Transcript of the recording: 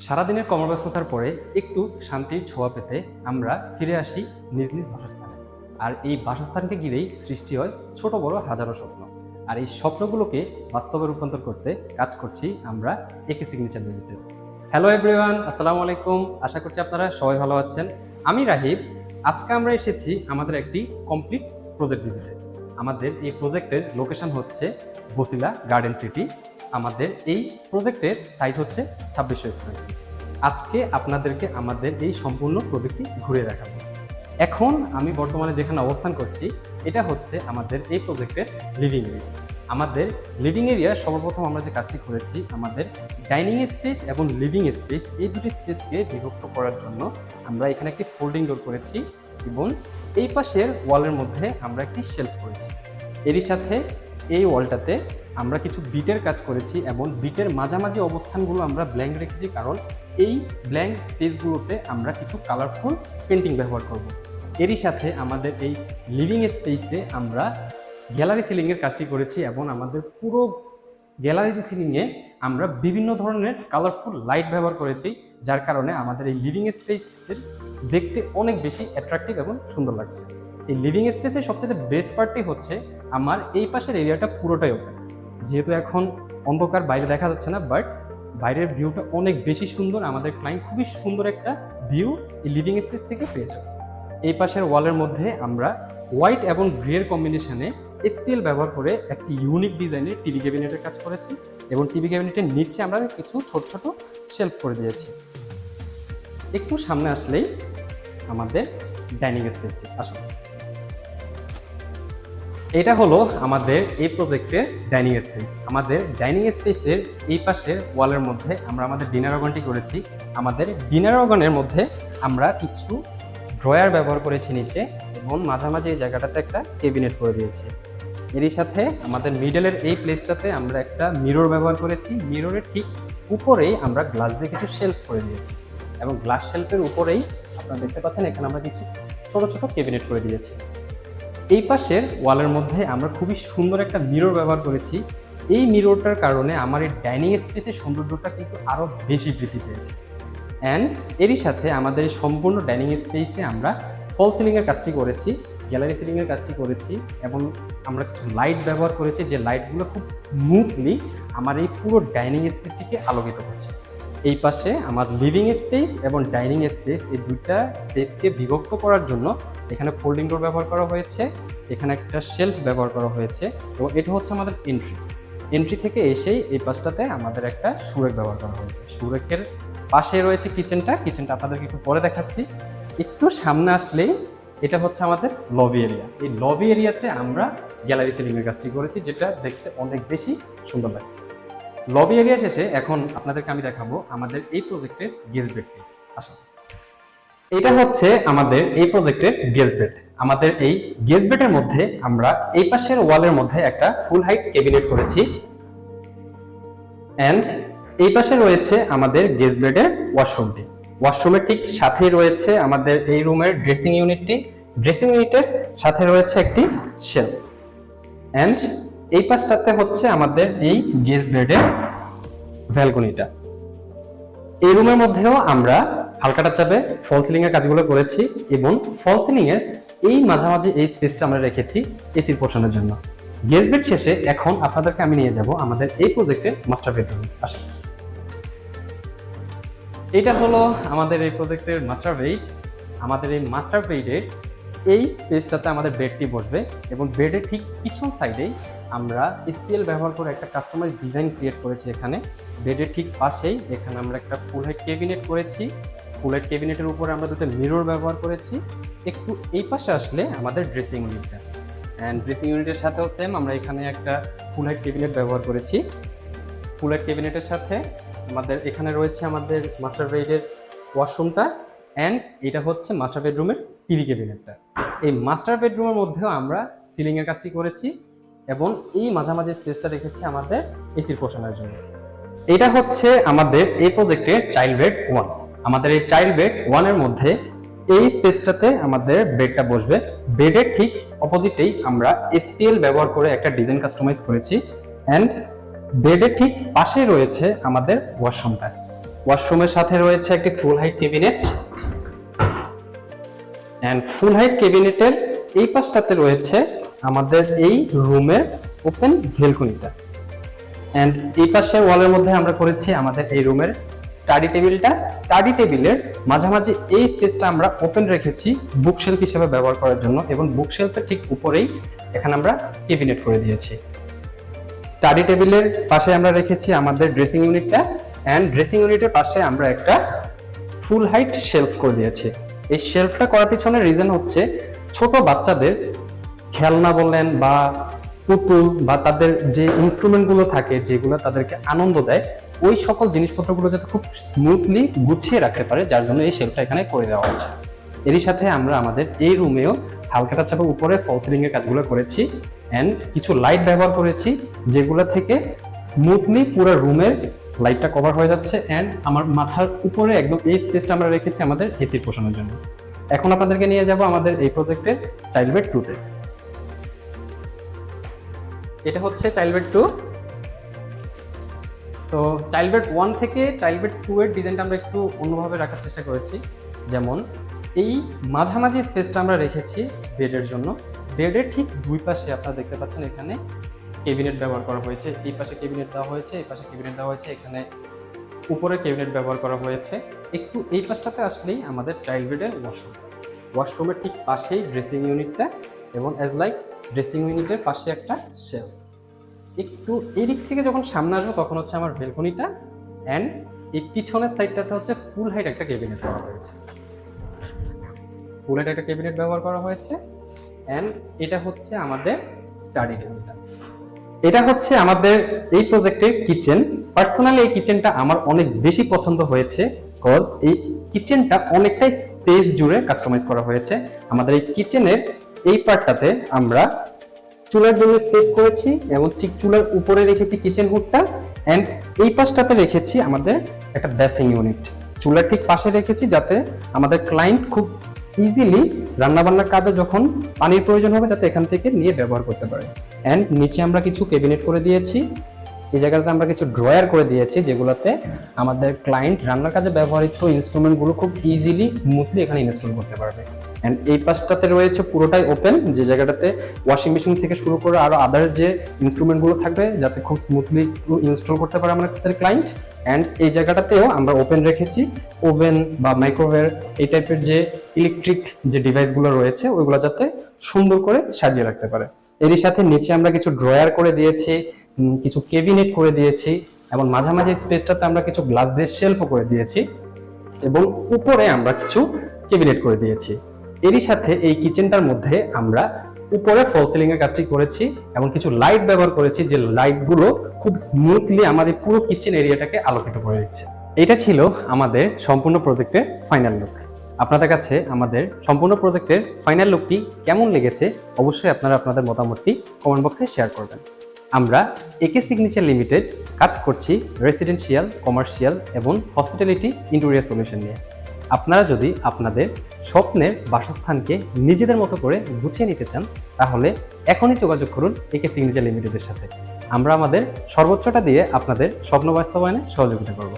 সারাদিনের কর্মব্যস্ততার পরে একটু শান্তির ছোঁয়া পেতে আমরা ফিরে আসি নিজ নিজ বাসস্থানে। আর এই বাসস্থানকে ঘিরেই সৃষ্টি হয় ছোট বড় হাজারো স্বপ্ন। আর এই স্বপ্নগুলোকে বাস্তবে রূপান্তর করতে কাজ করছি আমরা একে সিগনেচার লিমিটেড। হ্যালো এভরিওয়ান, আসসালামু আলাইকুম। আশা করছি আপনারা সবাই ভালো আছেন। আমি রাহিব। আজকে আমরা এসেছি আমাদের একটি কমপ্লিট প্রজেক্ট ভিজিটে। আমাদের এই প্রজেক্টের লোকেশন হচ্ছে বসিলা গার্ডেন সিটি। আমাদের এই প্রজেক্টের সাইজ হচ্ছে 2600 স্কয়ার ফিট। আজকে আপনাদেরকে আমাদের এই সম্পূর্ণ প্রজেক্টটি ঘুরে দেখাবো। এখন আমি বর্তমানে যেখানে অবস্থান করছি এটা হচ্ছে আমাদের এই প্রজেক্টের লিভিং এরিয়া। আমাদের লিভিং এরিয়া সর্বপ্রথম আমরা যে কাজটি করেছি, আমাদের ডাইনিং স্পেস এবং লিভিং স্পেস এই দুটি স্পেসকে বিভক্ত করার জন্য আমরা এখানে একটি ফোল্ডিং ডোর করেছি এবং এই পাশের ওয়ালের মধ্যে আমরা একটি শেলফ করেছি। এরই সাথে এই ওয়ালটাতে আমরা কিছু বিটের কাজ করেছি এবং বিটের মাঝামাঝি অবস্থানগুলো আমরা ব্ল্যাঙ্ক রেখেছি, কারণ এই ব্ল্যাঙ্ক স্পেসগুলোতে আমরা কিছু কালারফুল পেন্টিং ব্যবহার করব। এরই সাথে আমাদের এই লিভিং স্পেসে আমরা গ্যালারি সিলিংয়ের কাজটি করেছি এবং আমাদের পুরো গ্যালারি সিলিংয়ে আমরা বিভিন্ন ধরনের কালারফুল লাইট ব্যবহার করেছি, যার কারণে আমাদের এই লিভিং স্পেসের দেখতে অনেক বেশি অ্যাট্রাকটিভ এবং সুন্দর লাগছে। এই লিভিং স্পেসের সবচেয়ে বেস্ট পার্টটি হচ্ছে আমার এই পাশের এরিয়াটা পুরোটাই ওপেন। যেহেতু এখন অন্ধকার, বাইরে দেখা যাচ্ছে না, বাট বাইরের ভিউটা অনেক বেশি সুন্দর। আমাদের ক্লায়েন্ট খুবই সুন্দর একটা ভিউ এই লিভিং স্পেস থেকে পেয়ে যাবে। এই পাশের ওয়ালের মধ্যে আমরা হোয়াইট এবং গ্রের কম্বিনেশনে এসপিএল ব্যবহার করে একটি ইউনিক ডিজাইনের টিভি ক্যাবিনেটের কাজ করেছি এবং টিভি ক্যাবিনেটের নিচে আমরা কিছু ছোট ছোট শেলফ করে দিয়েছি। একটু সামনে আসলেই আমাদের ডাইনিং স্পেসটি আসলে এটা হলো আমাদের এই প্রজেক্টের ডাইনিং স্পেস। আমাদের ডাইনিং স্পেসের এই পাশের ওয়ালের মধ্যে আমরা আমাদের ডিনার অর্গানটি করেছি। আমাদের ডিনার অর্গানের মধ্যে আমরা কিছু ড্রয়ার ব্যবহার করেছি নিচে এবং মাঝামাঝি এই জায়গাটাতে একটা ক্যাবিনেট করে দিয়েছি। এরই সাথে আমাদের মিডলের এই প্লেসটাতে আমরা একটা মিরর ব্যবহার করেছি। মিররের ঠিক উপরেই আমরা গ্লাস দিয়ে কিছু শেলফ করে দিয়েছি এবং গ্লাস শেলফের উপরেই আপনারা দেখতে পাচ্ছেন এখানে আমরা কিছু ছোট ছোট ক্যাবিনেট করে দিয়েছি। এই পাশের ওয়ালের মধ্যে আমরা খুবই সুন্দর একটা মিরর ব্যবহার করেছি। এই মিররটার কারণে আমার এই ডাইনিং স্পেসের সৌন্দর্যটা কিন্তু আরও বেশি বৃদ্ধি পেয়েছে। অ্যান্ড এরই সাথে আমাদের এই সম্পূর্ণ ডাইনিং স্পেসে আমরা ফল সিলিংয়ের কাজটি করেছি, গ্যালারি সিলিংয়ের কাজটি করেছি এবং আমরা কিছু লাইট ব্যবহার করেছি, যে লাইটগুলো খুব স্মুথলি আমার এই পুরো ডাইনিং স্পেসটিকে আলোকিত করছে। এই পাশে আমার লিভিং স্পেস এবং ডাইনিং স্পেস, এই দুইটা স্পেসকে বিভক্ত করার জন্য এখানে ফোল্ডিং ডোর ব্যবহার করা হয়েছে, এখানে একটা শেলফ ব্যবহার করা হয়েছে এবং এটা হচ্ছে আমাদের এন্ট্রি থেকে এসেই এই পাশটাতে আমাদের একটা সুরেক ব্যবহার করা হয়েছে। সুরেকের পাশে রয়েছে কিচেনটা আপনাদেরকে একটু পরে দেখাচ্ছি। একটু সামনে আসলেই এটা হচ্ছে আমাদের লবি এরিয়া। এই লবি এরিয়াতে আমরা গ্যালারি সিলিংয়ের কাজটি করেছি, যেটা দেখতে অনেক বেশি সুন্দর লাগছে। লবি এরিয়া শেষে এখন আপনাদেরকে আমি দেখাবো আমাদের এই প্রজেক্টের গেস্ট বেডটি। আসুন, এটা হচ্ছে আমাদের এই প্রজেক্টের গেস্ট বেড। আমাদের এই গেস্ট বেডের মধ্যে আমরা এই পাশের ওয়ালের মধ্যে একটা ফুল হাইট ক্যাবিনেট করেছি এন্ড এই পাশে রয়েছে আমাদের গেস্ট বেডের ওয়াশরুমটি। ওয়াশরুমের ঠিক সাথেই রয়েছে আমাদের এই রুমের ড্রেসিং ইউনিটটি। ড্রেসিং ইউনিটের সাথে রয়েছে একটি শেলফ এন্ড এই পাশটাতে হচ্ছে আমাদের এই গেস্ট বেডের ব্যালকনিটা। এই রুমের মধ্যেও আমরা হালকাটা চাপে ফল সিলিং এর কাজগুলো করেছি এবং ফল সিলিং এর এই মাঝামাঝি এই স্পেসটা আমরা রেখেছি এসির পোর্শনের জন্য। গেস্ট বেড শেষে এখন আপনাদেরকে আমি নিয়ে যাব আমাদের এই প্রজেক্টের মাস্টার বেডরুমে। আসুন, এটা হলো আমাদের এই প্রজেক্টের মাস্টার বেড। আমাদের এই মাস্টার বেডের এই স্পেসটাতে আমাদের বেডটি বসবে এবং বেডের ঠিক পিছন সাইডেই আমরা স্কেল ব্যবহার করে একটা কাস্টমাইজ ডিজাইন ক্রিয়েট করেছি। এখানে বেডের ঠিক পাশেই এখানে আমরা একটা ফুল হাইট ক্যাবিনেট করেছি। ফুল হাইট ক্যাবিনেটের উপরে আমরা দুটো মিরর ব্যবহার করেছি। একটু এই পাশে আসলে আমাদের ড্রেসিং ইউনিটটা, অ্যান্ড ড্রেসিং ইউনিটের সাথেও সেম আমরা এখানে একটা ফুল হাইট ক্যাবিনেট ব্যবহার করেছি। ফুল হাইট ক্যাবিনেটের সাথে আমাদের এখানে রয়েছে আমাদের মাস্টার বেডের ওয়াশরুমটা অ্যান্ড এটা হচ্ছে মাস্টার বেডরুমের টিভি ক্যাবিনেটটা। এই মাস্টার বেডরুমের মধ্যেও আমরা সিলিংয়ের কাজটি করেছি এবং এই মাঝামাঝি স্পেসটা রেখেছি আমাদের এসির পোর্শনের জন্য। এটা হচ্ছে আমাদের এই প্রজেক্টের চাইল্ড বেড 1। আমাদের এই চাইল্ড বেড 1 এর মধ্যে এই স্পেসটাতে আমাদের বেডটা বসবে। বেডের ঠিক অপোজিটেই আমরা এসপিএল ব্যবহার করে একটা ডিজাইন কাস্টমাইজ করেছি অ্যান্ড বেডের ঠিক পাশে রয়েছে আমাদের ওয়াশরুমটা। ওয়াশরুমের সাথে রয়েছে একটি full height cabinet, and full height ক্যাবিনেটের এই পাশটাতে রয়েছে আমাদের এই রুমের ওপেন ভেলকনিটা, এন্ড এই পাশে ওয়ালের মধ্যে আমরা করেছি আমাদের এই রুমের স্টাডি টেবিলটা। স্টাডি টেবিলের মাঝামাঝি এই স্পেসটা আমরা ওপেন রেখেছি বুকশেলফ হিসেবে ব্যবহার করার জন্য, এবং বুকশেলফের ঠিক উপরেই এখানে আমরা ক্যাবিনেট করে দিয়েছি। স্টাডি টেবিলের পাশে আমরা রেখেছি আমাদের ড্রেসিং ইউনিটটা, এন্ড ড্রেসিং ইউনিটের পাশে আমরা একটা ফুল হাইট শেলফ করে দিয়েছি। এই শেলফটা করার পিছনে রিজন হচ্ছে ছোট বাচ্চাদের খেলনা বলেন বা পুতুল বা তাদের যে ইনস্ট্রুমেন্ট গুলো থাকে যেগুলো তাদেরকে আনন্দ দেয়, ওই সকল জিনিসপত্রগুলো যাতে খুব স্মুথলি গুছিয়ে রাখতে পারে, যার জন্য এই শেলফটা এখানে করে দেওয়া হচ্ছে। এরই সাথে আমরা আমাদের এই রুমেও হালকা চাপা উপরে ফল সিলিং এর কাজগুলো করেছি, এন্ড কিছু লাইট ব্যবহার করেছি যেগুলো থেকে স্মুথলি পুরো রুমের লাইটটা কভার হয়ে যাচ্ছে, এন্ড আমার মাথার উপরে একদম এই স্পেসটা আমরা রেখেছি আমাদের এসি পোষণের জন্য। এখন আপনাদেরকে নিয়ে যাব আমাদের এই প্রজেক্টের চাইল্ড বেড 2 তে। এটা হচ্ছে চাইল্ড বেড 2। তো চাইল্ড বেড 1 থেকে চাইল্ড বেড 2 এর ডিজাইনটা আমরা একটু অন্যভাবে রাখার চেষ্টা করেছি। যেমন এই মাঝামাঝি স্পেসটা আমরা রেখেছি বেডের জন্য। বেডের ঠিক দুই পাশে আপনারা দেখতে পাচ্ছেন এখানে ক্যাবিনেট ব্যবহার করা হয়েছে, এই পাশে ক্যাবিনেট দেওয়া হয়েছে, এই পাশে ক্যাবিনেট দেওয়া হয়েছে, এখানে উপরে ক্যাবিনেট ব্যবহার করা হয়েছে। একটু এই পাশটাতে আসলেই আমাদের চাইল্ড বেডের ওয়াশরুম, ওয়াশরুমের ঠিক পাশেই ড্রেসিং ইউনিটটা, এবং অ্যাজ লাইক ড্রেসিং ইউনিটের পাশে একটা শেলফ। একটু এই দিক থেকে যখন সামনে আসবো তখন হচ্ছে আমার বেলকনিটা, অ্যান্ড এই পিছনের সাইডটাতে হচ্ছে ফুল হাইট একটা ক্যাবিনেট করা হয়েছে, ফুল হাইট একটা ক্যাবিনেট ব্যবহার করা হয়েছে। অ্যান্ড এটা হচ্ছে আমাদের স্টাডি টেবিলটা। এটা হচ্ছে আমাদের এই প্রজেক্টের কিচেন। পার্সোনালি এই কিচেনটা আমার অনেক বেশি পছন্দ হয়েছে, বিকজ এই কিচেনটা অনেকটাই স্পেস জুড়ে কাস্টমাইজ করা হয়েছে। আমাদের এই কিচেনের এই পার্টটাতে আমরা চুলার জন্য স্পেস করেছি, এবং ঠিক চুলার উপরে রেখেছি কিচেন হুডটা, এন্ড এই পাশটাতে রেখেছি আমাদের একটা বেসিং ইউনিট। চুলার ঠিক পাশে রেখেছি যাতে আমাদের ক্লায়েন্ট খুব ইজিলি রান্নাবান্নার কাজে যখন পানির প্রয়োজন হবে যাতে এখান থেকে নিয়ে ব্যবহার করতে পারে। এন্ড নিচে আমরা কিছু ক্যাবিনেট করে দিয়েছি, এই জায়গাটাতে আমরা কিছু ড্রয়ার করে দিয়েছি যেগুলোতে আমাদের ক্লায়েন্ট রান্নার কাজে ব্যবহৃত ইনস্ট্রুমেন্টগুলো খুব ইজিলি স্মুথলি এখানে ইনস্টল করতে পারবে। এন্ড এই পাশটাতে রয়েছে পুরোটাই ওপেন, যে জায়গাটাতে ওয়াশিং মেশিন থেকে শুরু করে আরো আদার্স যে ইনস্ট্রুমেন্টগুলো থাকবে যাতে খুব স্মুথলি ইনস্টল করতে পারে আমাদের ক্লায়েন্ট। এন্ড এই জায়গাটাতেও আমরা ওপেন রেখেছি ওভেন বা মাইক্রোওয়েভ এই টাইপের যে ইলেকট্রিক যে ডিভাইসগুলো রয়েছে ওইগুলো যাতে সুন্দর করে সাজিয়ে রাখতে পারে। এরই সাথে নিচে আমরা কিছু ড্রয়ার করে দিয়েছি, কিছু ক্যাবিনেট করে দিয়েছি, এবং মাঝামাঝি স্পেসটাতে আমরা কিছু গ্লাস দিয়ে শেলফও করে দিয়েছি, এবং উপরে আমরা কিছু ক্যাবিনেট করে দিয়েছি। এরই সাথে এই কিচেনটার মধ্যে আমরা উপরে ফল সিলিং এর কাজটি করেছি, এবং কিছু লাইট ব্যবহার করেছি যে লাইটগুলো খুব স্মুথলি আমাদের পুরো কিচেন এরিয়াটাকে আলোকিত করে দিচ্ছে। এটা ছিল আমাদের সম্পূর্ণ প্রজেক্টের ফাইনাল লুক। আপনাদের কাছে আমাদের সম্পূর্ণ প্রজেক্টের ফাইনাল লুকটি কেমন লেগেছে অবশ্যই আপনারা আপনাদের মতামতটি কমেন্ট বক্সে শেয়ার করবেন। আমরা একে সিগনেচার লিমিটেড কাজ করছি রেসিডেন্সিয়াল, কমার্শিয়াল এবং হসপিটালিটি ইন্টেরিয়র সলিউশন নিয়ে। আপনারা যদি আপনাদের স্বপ্নের বাসস্থানকে নিজেদের মতো করে গুছিয়ে নিতে চান তাহলে এখনই যোগাযোগ করুন একে সিগনেচার লিমিটেডের সাথে। আমরা আমাদের সর্বোচ্চটা দিয়ে আপনাদের স্বপ্ন বাস্তবায়নে সহযোগিতা করব।